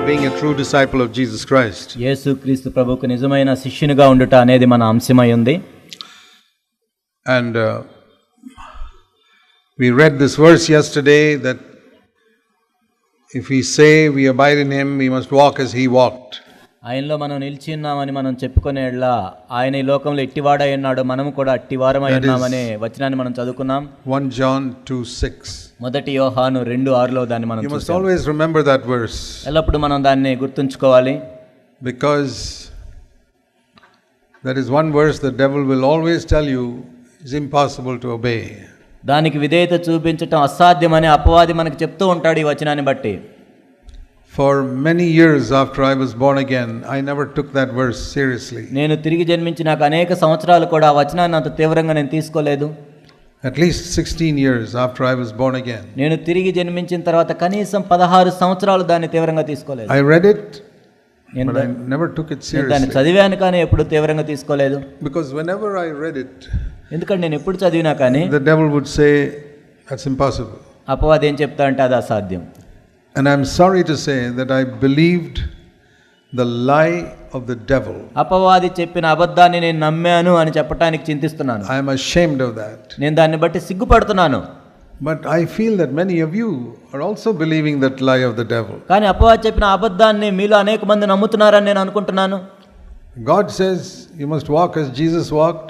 being a true disciple of Jesus Christ. యేసుక్రీస్తు ప్రభువుకు నిజమైన శిష్యునిగా ఉండుట అనేది మన అంశమై ఉంది. And we read this verse yesterday that if we say we abide in him, we must walk as he walked. ఆయనలో మనం నిలిచి ఉన్నామని మనం చెప్పుకునేలా ఆయన ఈ లోకంలో ఎట్టివాడై ఉన్నాడు, మనము కూడా అట్టివారమై ఉన్నామనే వచనాన్ని మనం చదువుకున్నాం. 1 John 2:6. మొదటి యోహాను 2:6లో దాన్ని మనం You must always remember that verse. ఎల్లప్పుడూ మనం దాన్ని గుర్తుంచుకోవాలి. Because that is one verse the devil will always tell you is impossible to obey. దానికి విధేయత చూపించటం అసాధ్యమని అపవాది మనకు చెప్తూ ఉంటాడు ఈ వచనాన్ని బట్టి. For many years after I was born again, I never took that verse seriously. నేను తిరిగి జన్మించినాక అనేక సంవత్సరాలు కూడా ఆ వచనాన్ని అంత తీవ్రంగా నేను తీసుకోలేదు. At least 16 years after I was born again. నేను తిరిగి జన్మించిన తర్వాత కనీసం 16 సంవత్సరాలు దాన్ని తీవ్రంగా తీసుకోలేదు. I read it, but I never took it seriously. దాన్ని చదివాను కానీ ఎప్పుడు తీవ్రంగా తీసుకోలేదు. Because whenever I read it, ఎందుకంటే నేను ఎప్పుడు చదివినా కానీ the devil would say that's impossible. అపవాది ఏం చెప్తా అంటే అది అసాధ్యం. And I'm sorry to say that I believed the lie of the devil. అపవాది చెప్పిన అబద్ధాన్ని నేను నమ్మాను అని చెప్పడానికి చింతిస్తున్నాను. I am ashamed of that. నేను దాన్ని బట్టి సిగ్గుపడుతున్నాను. But I feel that many of you are also believing that lie of the devil. కానీ అపవాది చెప్పిన అబద్ధాన్ని మీలో అనేక మంది నమ్ముతున్నారని నేను అనుకుంటున్నాను. God says you must walk as Jesus walked.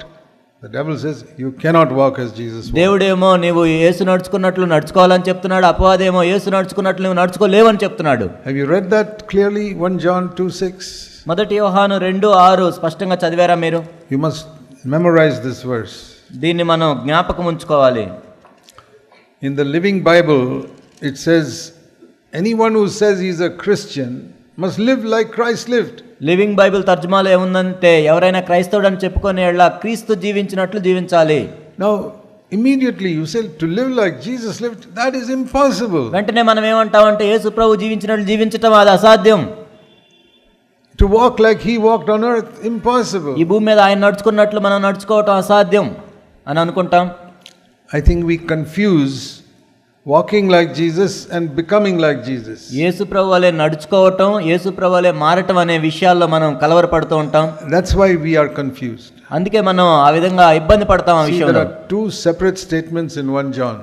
The devil says you cannot walk as Jesus walked. దేవుడేమో నీవు యేసు నడుచుకున్నట్లు నడుచుకోవాలని చెప్తున్నాడు, అపవాదేమో యేసు నడుచుకున్నట్లు నువ్వు నడుచుకోలేవని చెప్తున్నాడు. Have you read that clearly? 1 John 2:6. మొదటి యోహాను 2:6 స్పష్టంగా చదివారా మీరు? You must memorize this verse. దీన్ని మనం జ్ఞాపకం ఉంచుకోవాలి. In the Living Bible it says anyone who says he is a Christian must live like Christ lived. Living Bible తర్జుమాలో ఏముందంటే ఎవరైనా క్రైస్తవుడు అని చెప్పుకునేలా క్రీస్తు జీవించినట్లు జీవించాలి. Now immediately you say to live like Jesus lived, that is impossible. వెంటనే మనం ఏమంటామంటే యేసు ప్రభు జీవించినట్లు జీవించటం అది అసాధ్యం. To walk like he walked on earth, impossible. ఈ భూమి మీద ఆయన నడుచుకున్నట్లు మనం నడుచుకోవటం అసాధ్యం అని అనుకుంటాం. I think we confuse walking like Jesus and becoming like Jesus. యేసు ప్రభు వలె నడుచుకోవటం, యేసు ప్రభు వలె మారటం అనే విషయాల్లో మనం కలవరపడుతూ ఉంటాం. That's why we are confused. అందుకే మనం ఆ విధంగా ఇబ్బంది పడతాం ఆ విషయంలో. There are two separate statements in 1 John.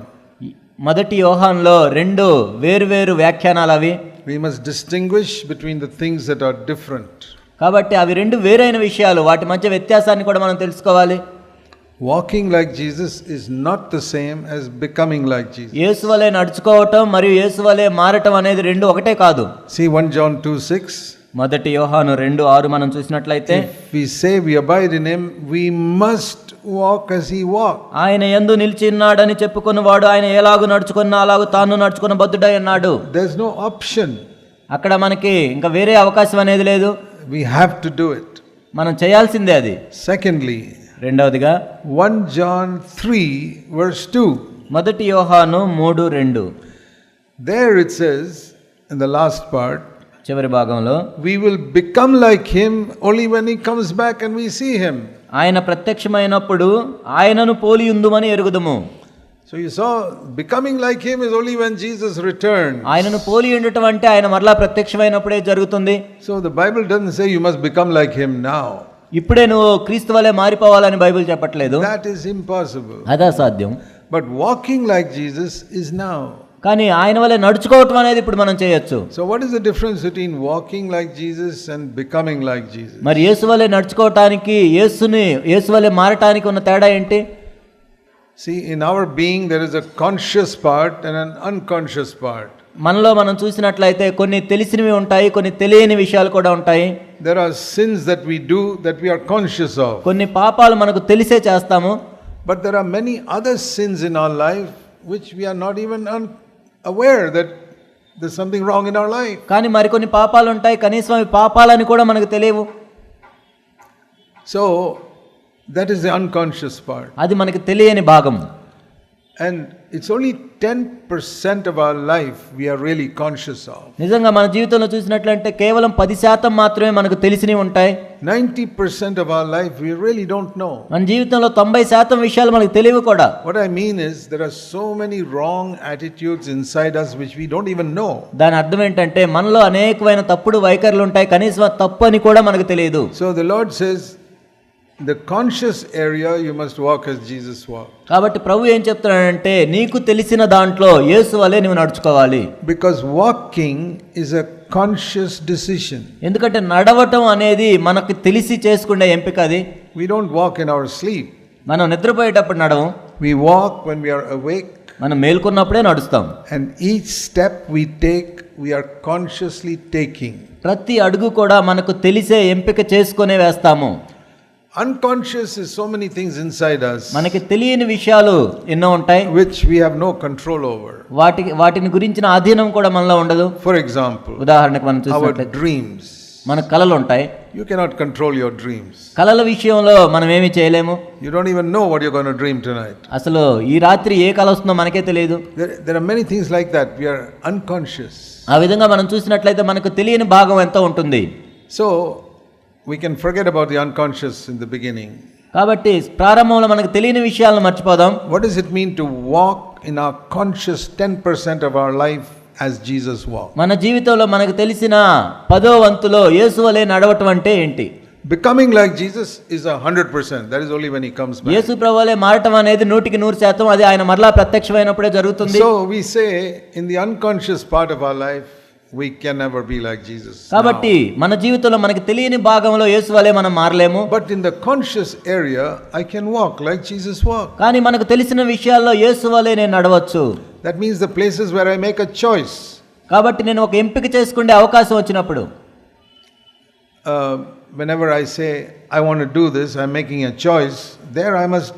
మొదటి యోహానులో 2 వేరు వ్యాఖ్యానాలు అవి. We must distinguish between the things that are different. కాబట్టి అవి 2 వేరైన విషయాలు, వాటి మధ్య వ్యత్యాసాన్ని కూడా మనం తెలుసుకోవాలి. Walking like Jesus is not the same as becoming like Jesus. యేసు వలె నడుచుకోవటం మరియు యేసు వలె మారటం అనేది 2 ఒకటే కాదు. See 1 John 2:6. మొదటి యోహాను 2:6 మనం చూసినట్లయితే, if we say we abide in him, we must walk as he walked. ఆయన యందు నిలిచి ఉన్నాడని చెప్పుకున్నవాడు ఆయన ఎలాగూ నడుచుకున్నా అలాగూ తాను నడుచుకున్న బద్ధుడై ఉన్నాడు. There's no option. అక్కడ మనకి ఇంకా వేరే అవకాశం అనేది లేదు. We have to do it. మనం చేయాల్సిందే అది. Secondly, రెండవదిగా 1 John 3:2. మొదటి యోహాను 3:2. There it says in the last part, చివరి భాగంలో, we will become like him only when he comes back and we see him. ఆయన ప్రత్యక్షమైనప్పుడు ఆయనను పోలి ఉందుమని ఎరుగుదుము. So you saw becoming like him is only when Jesus returns. ఆయనను పోలి ఉండటం అంటే ఆయన మరలా ప్రత్యక్షమైనప్పుడే జరుగుతుంది. So the Bible doesn't say you must become like him now. ఇప్పుడే నువ్వు క్రీస్తు వలె మారిపోవాలని బైబిల్ చెప్పట్లేదు. That is impossible. అది అసాధ్యం. But walking like Jesus is now. కానీ ఆయన వలె నడుచుకోవటం అనేది ఇప్పుడు మనం చేయొచ్చు. So what is the difference between walking like Jesus and becoming like Jesus? మరి యేసు వలె నడుచుకోవటానికి యేసు వలె మారటానికి ఉన్న తేడా ఏంటి? See, in our being there is a conscious part and an unconscious part. మనలో మనం చూసినట్లయితే కొన్ని తెలిసినవి ఉంటాయి, కొన్ని తెలియని విషయాలు కూడా ఉంటాయి. There are sins that we do that we are conscious of. కొన్ని పాపాలు మనకు తెలిసే చేస్తాము. But there are many other sins in our life which we are not even aware that there's something wrong in our life. కానీ మరికొన్ని పాపాలు ఉంటాయి, కనీసం అవి పాపాలని కూడా మనకు తెలియవు. So that is the unconscious part. అది మనకి తెలియని భాగం. And it's only 10% of our life we are really conscious of. నిజంగా మన జీవితంలో చూసినట్లయితే కేవలం 10% మాత్రమే మనకు తెలిసినవి ఉంటాయి. 90% of our life we really don't know. మన జీవితంలో 90% విషయాలు మనకు తెలియవు కూడా. What I mean is there are so many wrong attitudes inside us which we don't even know. దాని అర్థం ఏంటంటే మనలో అనేకమైన తప్పుడు వైఖరులు ఉంటాయి, కనీసం తప్పు అని కూడా మనకు తెలియదు. So the Lord says, the conscious area you must walk as Jesus walked. కాబట్టి ప్రభు ఏం చెప్తున్నాడంటే నీకు తెలిసిన దాంట్లో యేసు వలె నువ్వు నడుచుకోవాలి. Because walking is a conscious decision. ఎందుకంటే నడవటం అనేది మనకు తెలిసి చేసుకునే ఎంపిక అది. We don't walk in our sleep. మనం నిద్రపోయేటప్పుడు నడవం. We walk when we are awake. మనం మేల్కొన్నప్పుడే నడుస్తాం. And each step we take, we are consciously taking. ప్రతి అడుగు కూడా మనకు తెలిసే ఎంపిక చేసుకునే వేస్తాము. Unconscious is so many things inside us మనకి తెలియని విషయాలు ఎన్నో ఉంటాయి which we have no control over. వాటిని గురించిన ఆధీనం కూడా మనలో ఉండదు. For example, ఉదాహరణకు మనం our చూసినట్లయితే dreams. మన కలలు ఉంటాయి. You cannot control your dreams. కలల విషయంలో మనం ఏమీ చేయలేము. You don't even know what you're going to dream tonight. అసలు ఈ రాత్రి ఏ కల వస్తుందో మనకే తెలియదు. There are many things like that. We are unconscious. ఆ విధంగా మనం చూసినట్లయితే మనకు తెలియని భాగం ఎంతో ఉంటుంది. So we can forget about the unconscious in the beginning. కాబట్టి ప్రారంభంలో మనకు తెలియని విషయాలను మర్చిపోదాం. What does it mean to walk in our conscious 10% of our life as Jesus walked? మన జీవితంలో మనకు తెలిసిన 10వ వంతులో యేసు వలె నడవటం అంటే ఏంటి? Becoming like Jesus is 100%. That is only when he comes back. యేసు ప్రభువు వలె మారటం అనేది 100% అది ఆయన మరలా ప్రత్యక్షమైనప్పుడే జరుగుతుంది. So we say in the unconscious part of our life we can never be like Jesus. కాబట్టి మన జీవితంలో మనకు తెలియని భాగంలో యేసు వలె మనం మారలేము. But in the conscious area I can walk like Jesus walked. కానీ మనకు తెలిసిన విషయాల్లో యేసు వలె నేను నడవచ్చు. That means the places where I make a choice. కాబట్టి నేను ఒక ఎంపిక చేసుకునే అవకాశం వచ్చినప్పుడు Whenever I say I want to do this, I'm making a choice. There I must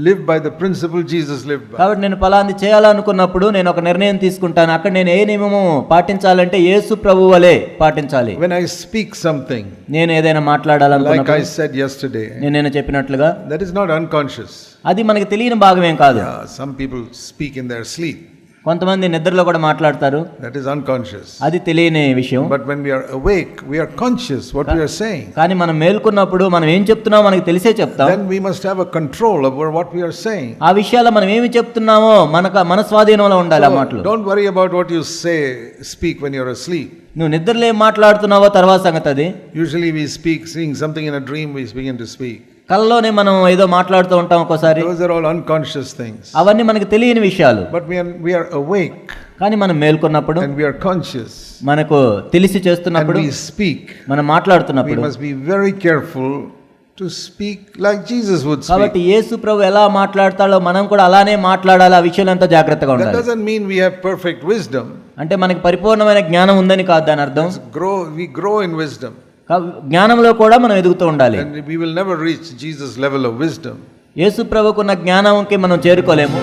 live by the principle Jesus lived by. కాబట్టి నేను ఫలాంది చేయాలనుకున్నప్పుడు నేను ఒక నిర్ణయం తీసుకుంటాను. అక్కడ నేను ఏ నియమము పాటించాలంటే యేసు ప్రభువు వలె పాటించాలి. When I speak something, నేను ఏదైనా మాట్లాడాలనుకున్నప్పుడు like I said yesterday, నేను చెప్పినట్లుగా that is not unconscious. అది మనకు తెలియని భాగం ఏం కాదు. Some people speak in their sleep. కొంతమంది నిద్రలో కూడా మాట్లాడతారు. That is unconscious. అది తెలియని విషయం. But when we are awake, we are conscious what we are saying. కానీ మనం మేల్కొన్నప్పుడు మనం ఏం చెప్తున్నామో మనకు తెలిసే చెప్తాం. Then we must have a control over what we are saying. ఆ విషయాల్లో మనం ఏమి చెప్తున్నామో మన స్వాధీనంలో ఉండాలి ఆ మాటలు. Don't worry about what you speak when you're asleep. నువ్వు నిద్రలో ఏం మాట్లాడుతున్నావో తర్వాత సంగతి అది. Usually we seeing something in a dream, we begin to speak. కలలోనే మనం ఏదో మాట్లాడుతూ ఉంటాం ఒక్కోసారి. Those are all unconscious things. అవన్నీ మనకు తెలియని విషయాలు. But we are awake. కానీ మనం మేల్కొన్నప్పుడు and we are conscious. మనకు తెలిసి చేస్తున్నప్పుడు and we speak. మనం మాట్లాడుతున్నప్పుడు we must be very careful to speak like Jesus would speak. కాబట్టి యేసు ప్రభు ఎలా మాట్లాడతాడో మనం కూడా అలానే మాట్లాడాలి. ఆ విషయంలో అంతా జాగ్రత్తగా ఉండాలి. That doesn't mean we have perfect wisdom. అంటే మనకి పరిపూర్ణమైన జ్ఞానం ఉందని కాదు దాని అర్థం. We grow in wisdom. జ్ఞానంలో కూడా మనం ఎదుగుతూ ఉండాలి. And we will never reach Jesus level of wisdom. యేసు ప్రభువుకున్న జ్ఞానంకి మనం చేరుకోలేము.